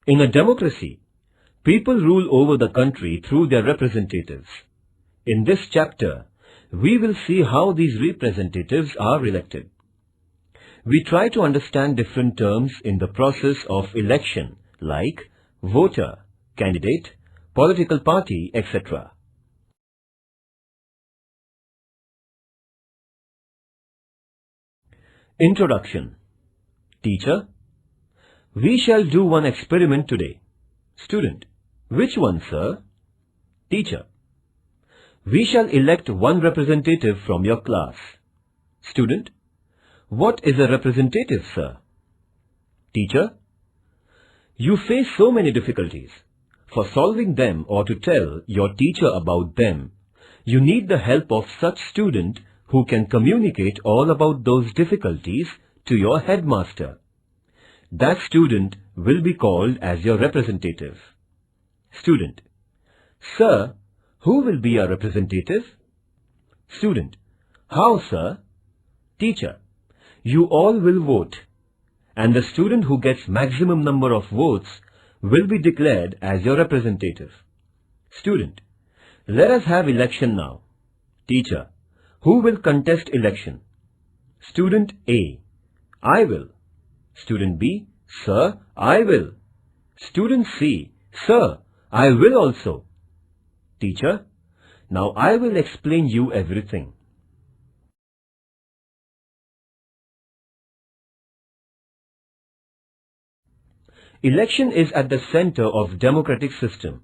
In a democracy, people rule over the country through their representatives. In this chapter, we will see how these representatives are elected. We try to understand different terms in the process of election like voter, candidate, political party, etc. Introduction. Teacher: we shall do one experiment today. Student: which one, sir? Teacher: we shall elect one representative from your class. Student: what is a representative, sir? Teacher: you face so many difficulties. For solving them or to tell your teacher about them, you need the help of such student who can communicate all about those difficulties to your headmaster. That student will be called as your representative. Student: sir, who will be our representative? Student: how, sir? Teacher: you all will vote, and the student who gets maximum number of votes will be declared as your representative. Student: let us have election now. Teacher: who will contest election? Student A: I will. Student B: sir, I will. Student C: sir, I will also. Teacher: now I will explain you everything. Election is at the center of democratic system.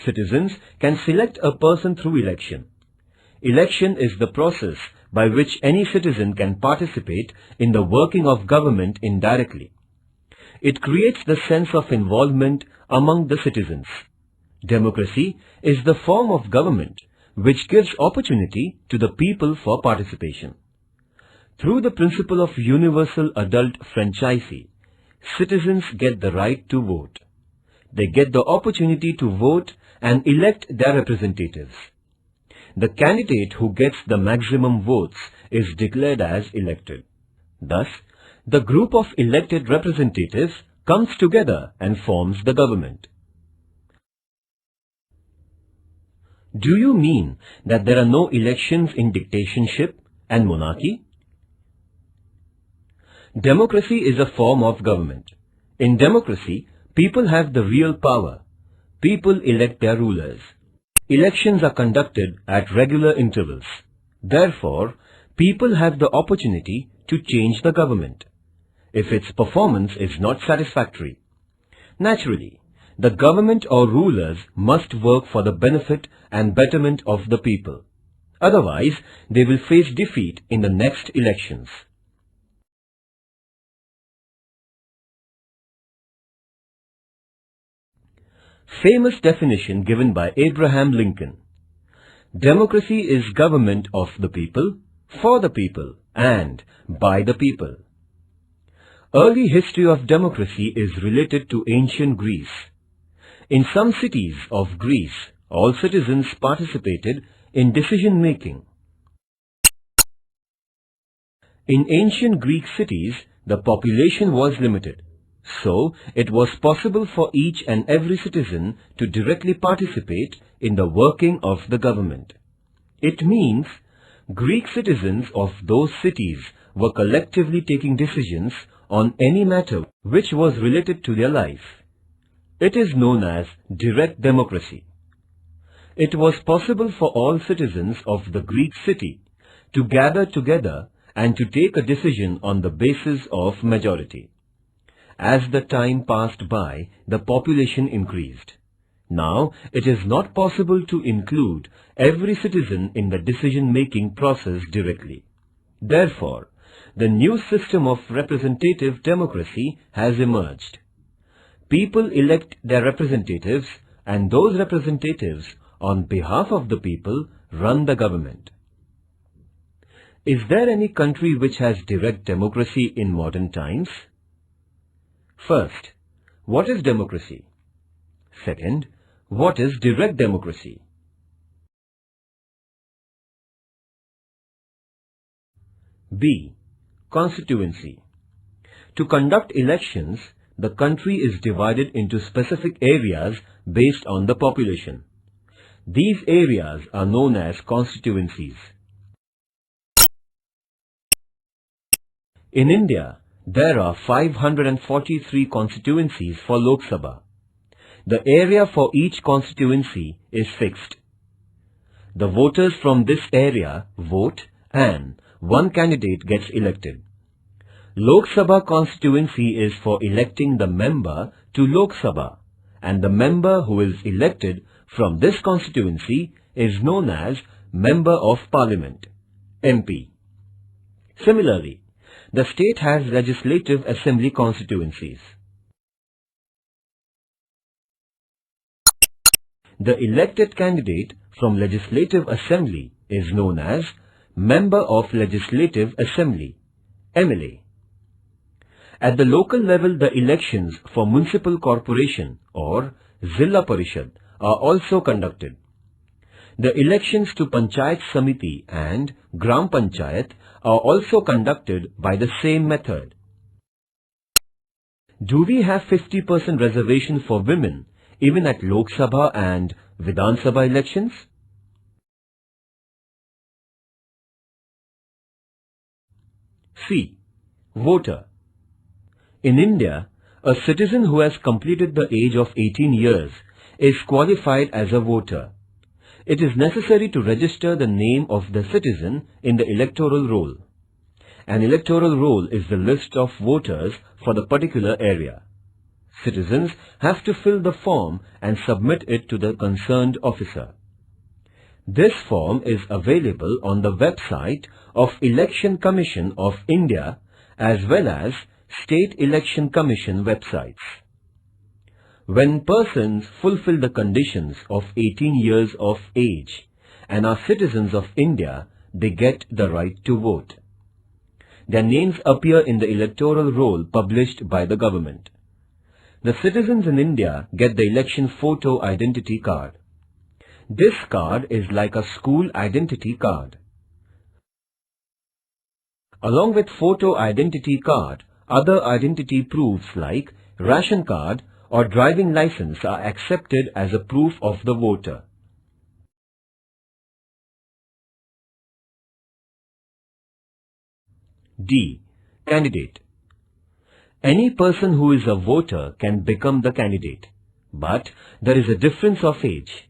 Citizens can select a person through election. Election is the process by which any citizen can participate in the working of government indirectly. It creates the sense of involvement among the citizens. Democracy is the form of government which gives opportunity to the people for participation. Through the principle of universal adult franchisee, citizens get the right to vote. They get the opportunity to vote and elect their representatives. The candidate who gets the maximum votes is declared as elected. Thus, the group of elected representatives comes together and forms the government. Do you mean that there are no elections in dictatorship and monarchy? Democracy is a form of government. In democracy, people have the real power. People elect their rulers. Elections are conducted at regular intervals. Therefore, people have the opportunity to change the government if its performance is not satisfactory. Naturally, the government or rulers must work for the benefit and betterment of the people. Otherwise, they will face defeat in the next elections. Famous definition given by Abraham Lincoln. Democracy is government of the people, for the people, and by the people. Early history of democracy is related to ancient Greece. In some cities of Greece, all citizens participated in decision making. In ancient Greek cities, the population was limited. So, it was possible for each and every citizen to directly participate in the working of the government. It means Greek citizens of those cities were collectively taking decisions on any matter which was related to their life. It is known as direct democracy. It was possible for all citizens of the Greek city to gather together and to take a decision on the basis of majority. As the time passed by, the population increased. Now, it is not possible to include every citizen in the decision-making process directly. Therefore, the new system of representative democracy has emerged. People elect their representatives, and those representatives, on behalf of the people, run the government. Is there any country which has direct democracy in modern times? First, what is democracy? Second, what is direct democracy? B. Constituency. To conduct elections, the country is divided into specific areas based on the population. These areas are known as constituencies. In India, there are 543 constituencies for Lok Sabha. The area for each constituency is fixed. The voters from this area vote and one candidate gets elected. Lok Sabha constituency is for electing the member to Lok Sabha, and the member who is elected from this constituency is known as Member of Parliament, MP. Similarly, the state has Legislative Assembly constituencies. The elected candidate from Legislative Assembly is known as Member of Legislative Assembly, MLA. At the local level, the elections for Municipal Corporation or Zilla Parishad are also conducted. The elections to Panchayat Samiti and Gram Panchayat are also conducted by the same method. Do we have 50% reservation for women even at Lok Sabha and Vidhan Sabha elections? C. Voter. In India, a citizen who has completed the age of 18 years is qualified as a voter. It is necessary to register the name of the citizen in the electoral roll. An electoral roll is the list of voters for the particular area. Citizens have to fill the form and submit it to the concerned officer. This form is available on the website of Election Commission of India as well as State Election Commission websites. When persons fulfill the conditions of 18 years of age and are citizens of India, they get the right to vote. Their names appear in the electoral roll published by the government. The citizens in India get the election photo identity card. This card is like a school identity card. Along with photo identity card, other identity proofs like ration card or driving license are accepted as a proof of the voter. D. Candidate. Any person who is a voter can become the candidate, but there is a difference of age.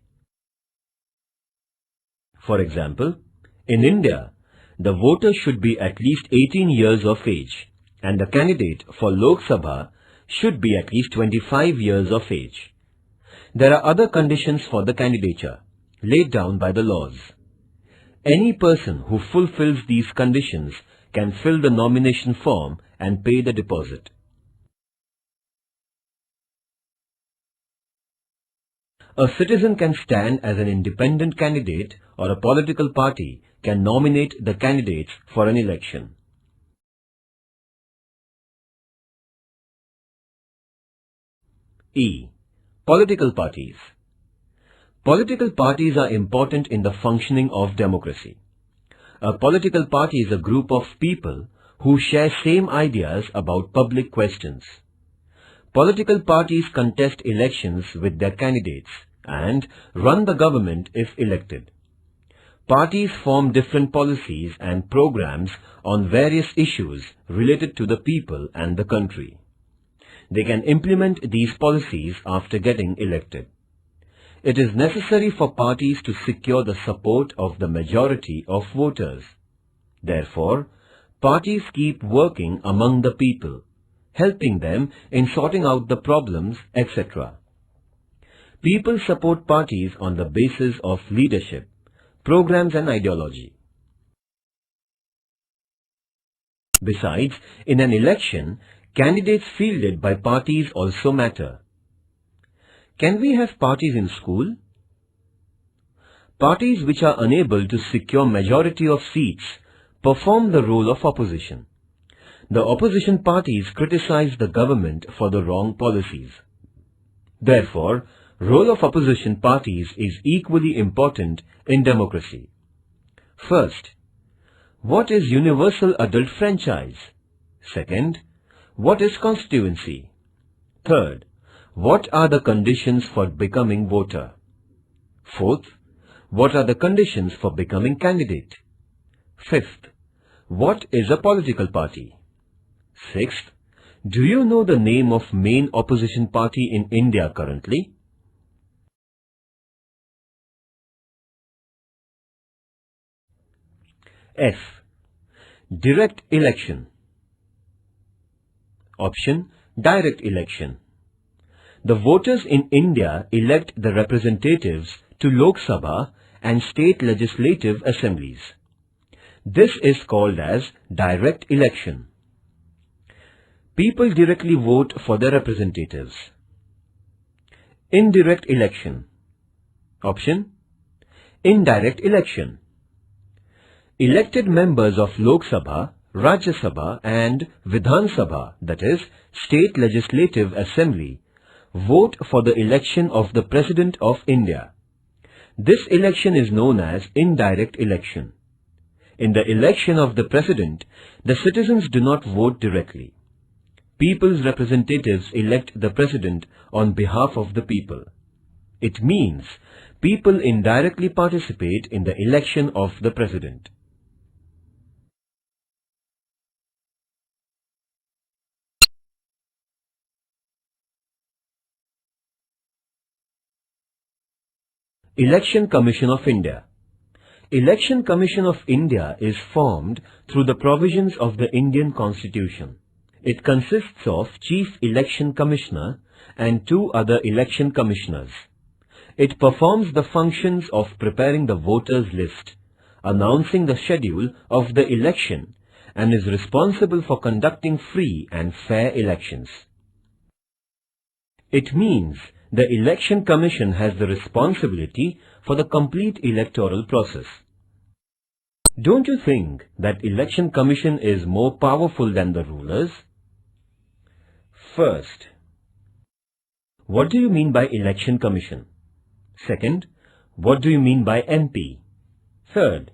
For example, in India, the voter should be at least 18 years of age, and the candidate for Lok Sabha should be at least 25 years of age. There are other conditions for the candidature, laid down by the laws. Any person who fulfills these conditions can fill the nomination form and pay the deposit. A citizen can stand as an independent candidate or a political party can nominate the candidates for an election. E. Political parties. Political parties are important in the functioning of democracy. A political party is a group of people who share same ideas about public questions. Political parties contest elections with their candidates and run the government if elected. Parties form different policies and programs on various issues related to the people and the country. They can implement these policies after getting elected. It is necessary for parties to secure the support of the majority of voters. Therefore, parties keep working among the people, helping them in sorting out the problems, etc. People support parties on the basis of leadership, programs and ideology. Besides, in an election, candidates fielded by parties also matter. Can we have parties in school? Parties which are unable to secure majority of seats perform the role of opposition. The opposition parties criticize the government for the wrong policies. Therefore, role of opposition parties is equally important in democracy. First, what is universal adult franchise? Second, what is constituency? Third, what are the conditions for becoming voter? Fourth, what are the conditions for becoming candidate? Fifth, what is a political party? Sixth, do you know the name of main opposition party in India currently? F. Direct election. Option, direct election. The voters in India elect the representatives to Lok Sabha and state legislative assemblies. This is called as direct election. People directly vote for their representatives. Indirect election. Option, indirect election. Elected members of Lok Sabha, Rajya Sabha and Vidhan Sabha, that is, State Legislative Assembly, vote for the election of the President of India. This election is known as indirect election. In the election of the President, the citizens do not vote directly. People's representatives elect the President on behalf of the people. It means people indirectly participate in the election of the President. Election Commission of India. Election Commission of India is formed through the provisions of the Indian Constitution. It consists of Chief Election Commissioner and 2 other election commissioners. It performs the functions of preparing the voters' list, announcing the schedule of the election, and is responsible for conducting free and fair elections. It means the Election Commission has the responsibility for the complete electoral process. Don't you think that Election Commission is more powerful than the rulers? First, what do you mean by Election Commission? Second, what do you mean by MP? Third,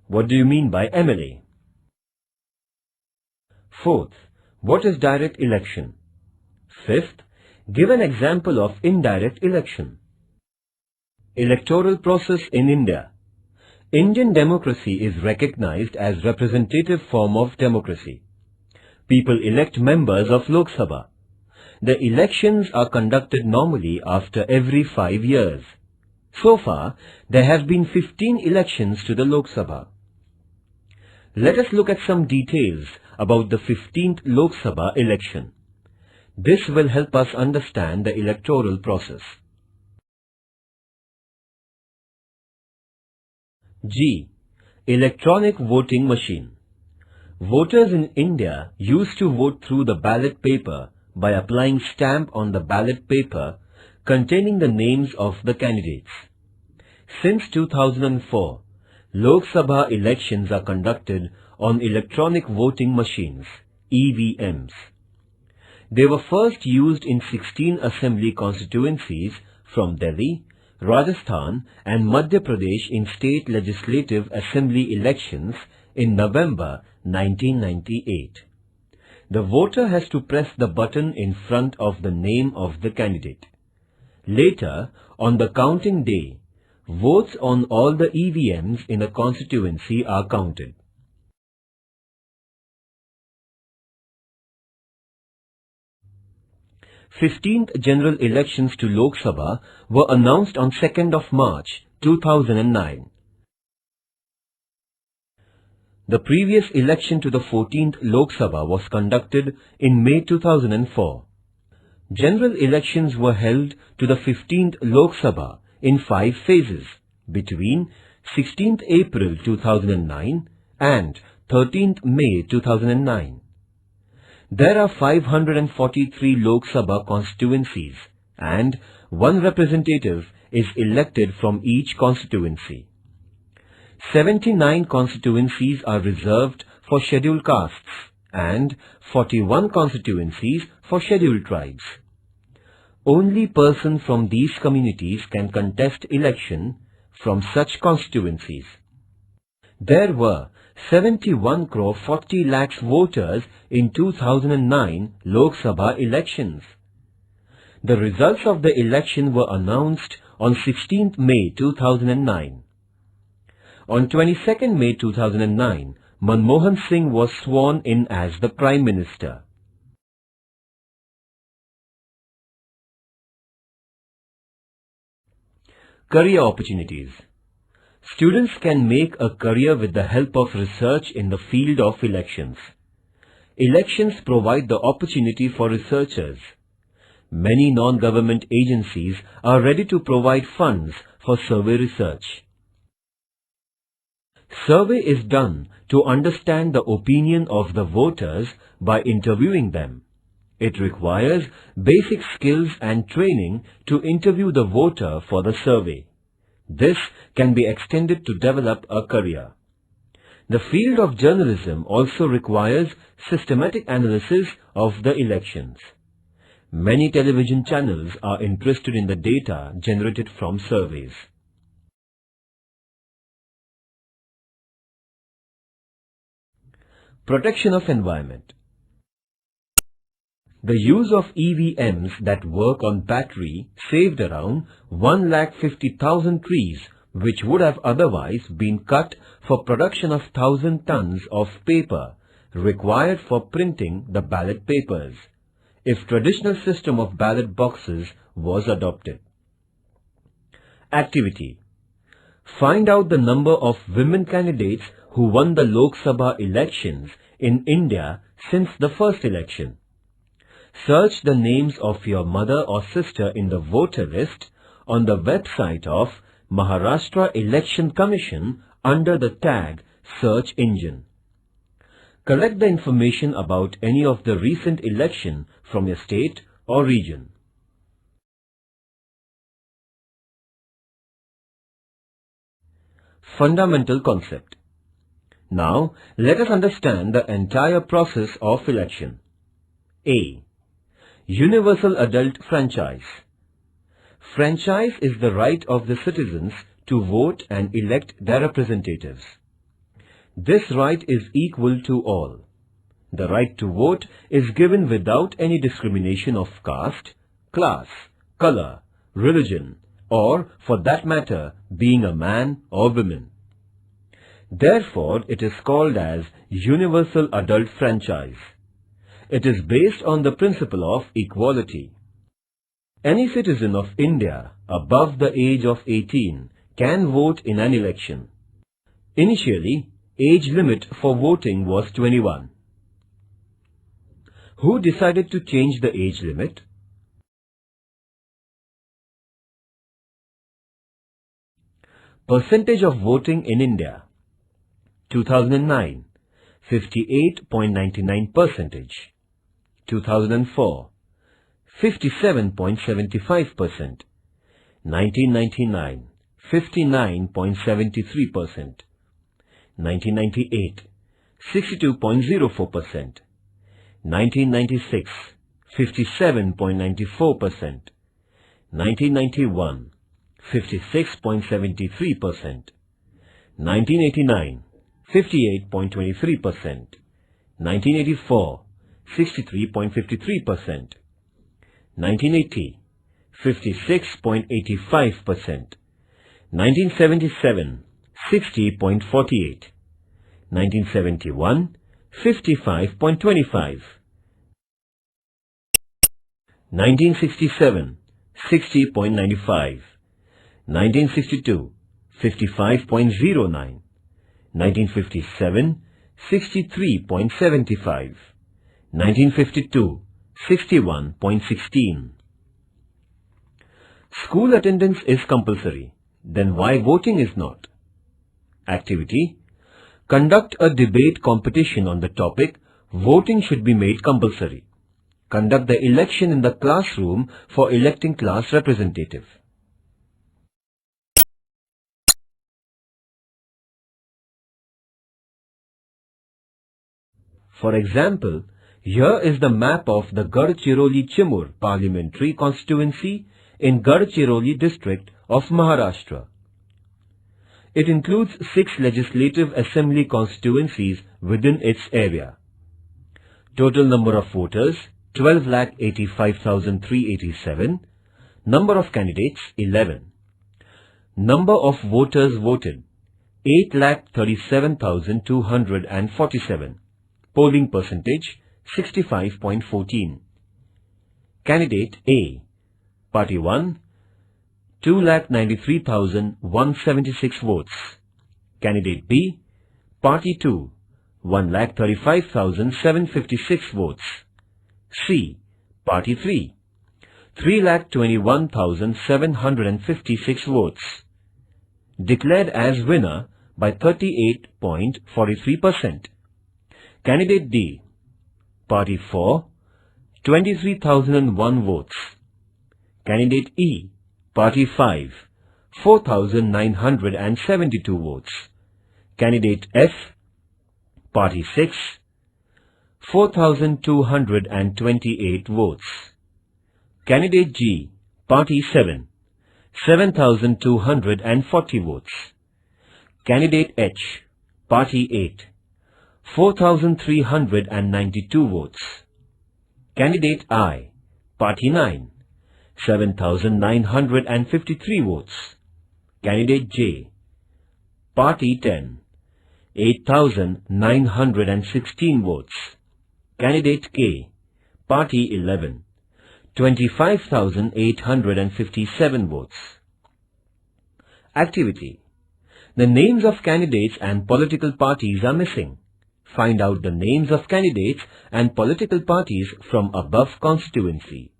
what do you mean by MLA? Fourth, what is direct election? Fifth, give an example of indirect election. Electoral process in India. Indian democracy is recognized as representative form of democracy. People elect members of Lok Sabha. The elections are conducted normally after every 5 years. So far, there have been 15 elections to the Lok Sabha. Let us look at some details about the 15th Lok Sabha election. This will help us understand the electoral process. G. Electronic voting machine. Voters in India used to vote through the ballot paper by applying stamp on the ballot paper containing the names of the candidates. Since 2004, Lok Sabha elections are conducted on electronic voting machines, EVMs. They were first used in 16 assembly constituencies from Delhi, Rajasthan and Madhya Pradesh in state legislative assembly elections in November 1998. The voter has to press the button in front of the name of the candidate. Later, on the counting day, votes on all the EVMs in a constituency are counted. Fifteenth general elections to Lok Sabha were announced on 2nd of March 2009. The previous election to the 14th Lok Sabha was conducted in May 2004. General elections were held to the 15th Lok Sabha in 5 phases between 16th April 2009 and 13th May 2009. There are 543 Lok Sabha constituencies and 1 representative is elected from each constituency. 79 constituencies are reserved for scheduled castes and 41 constituencies for scheduled tribes. Only persons from these communities can contest election from such constituencies. There were 71 crore 40 lakhs voters in 2009 Lok Sabha elections. The results of the election were announced on 16th May 2009. On 22nd May 2009, Manmohan Singh was sworn in as the Prime Minister. Career opportunities. Students can make a career with the help of research in the field of elections. Elections provide the opportunity for researchers. Many non-government agencies are ready to provide funds for survey research. Survey is done to understand the opinion of the voters by interviewing them. It requires basic skills and training to interview the voter for the survey. This can be extended to develop a career. The field of journalism also requires systematic analysis of the elections. Many television channels are interested in the data generated from surveys. Protection of environment. The use of EVMs that work on battery saved around 150,000 trees, which would have otherwise been cut for production of 1,000 tons of paper required for printing the ballot papers, if traditional system of ballot boxes was adopted. Activity. Find out the number of women candidates who won the Lok Sabha elections in India since the first election. Search the names of your mother or sister in the voter list on the website of Maharashtra Election Commission under the tag Search Engine. Collect the information about any of the recent election from your state or region. Fundamental concept. Now, let us understand the entire process of election. A. Universal adult franchise. Franchise is the right of the citizens to vote and elect their representatives. This right is equal to all. The right to vote is given without any discrimination of caste, class, color, religion, or, for that matter, being a man or woman. Therefore, it is called as Universal Adult Franchise. It is based on the principle of equality. Any citizen of India above the age of 18 can vote in an election. Initially, age limit for voting was 21. Who decided to change the age limit? Percentage of voting in India. 2009, 58.99%. 2004, 57.75%. 1999, 59.73%. 1998, 62.04%. 1996, 57.94%. 1991, 56.73%. 1989, 58.23%. 1984, 63.53%. 1980, 56.85%. 1977, 60.48. 1971, 55.25. 1967, 60.95. 1962, 55.09. 1957, 63.75. 1952, 61.16. School attendance is compulsory. Then why voting is not? Activity. Conduct a debate competition on the topic voting should be made compulsory. Conduct the election in the classroom for electing class representative. For example, here is the map of the Gadchiroli-Chimur Parliamentary constituency in Gadchiroli district of Maharashtra. It includes 6 legislative assembly constituencies within its area. Total number of voters 12,85,387. Number of candidates 11. Number of voters voted 8,37,247. Polling percentage 65.14. Candidate A, Party 1, 2,93,176 votes. Candidate B, Party 2, 1,35,756 votes. C, Party 3, 3,21,756 votes. Declared as winner by 38.43%. Candidate D, Party 4, 23,001 votes. Candidate E, Party 5, 4,972 votes. Candidate F, Party 6, 4,228 votes. Candidate G, Party 7, 7,240 votes. Candidate H, Party 8, 4,392 votes. Candidate I, Party 9, 7,953 votes. Candidate J, Party 10, 8,916 votes. Candidate K, Party 11, 25,857 votes. Activity. The names of candidates and political parties are missing. Find out the names of candidates and political parties from above constituency.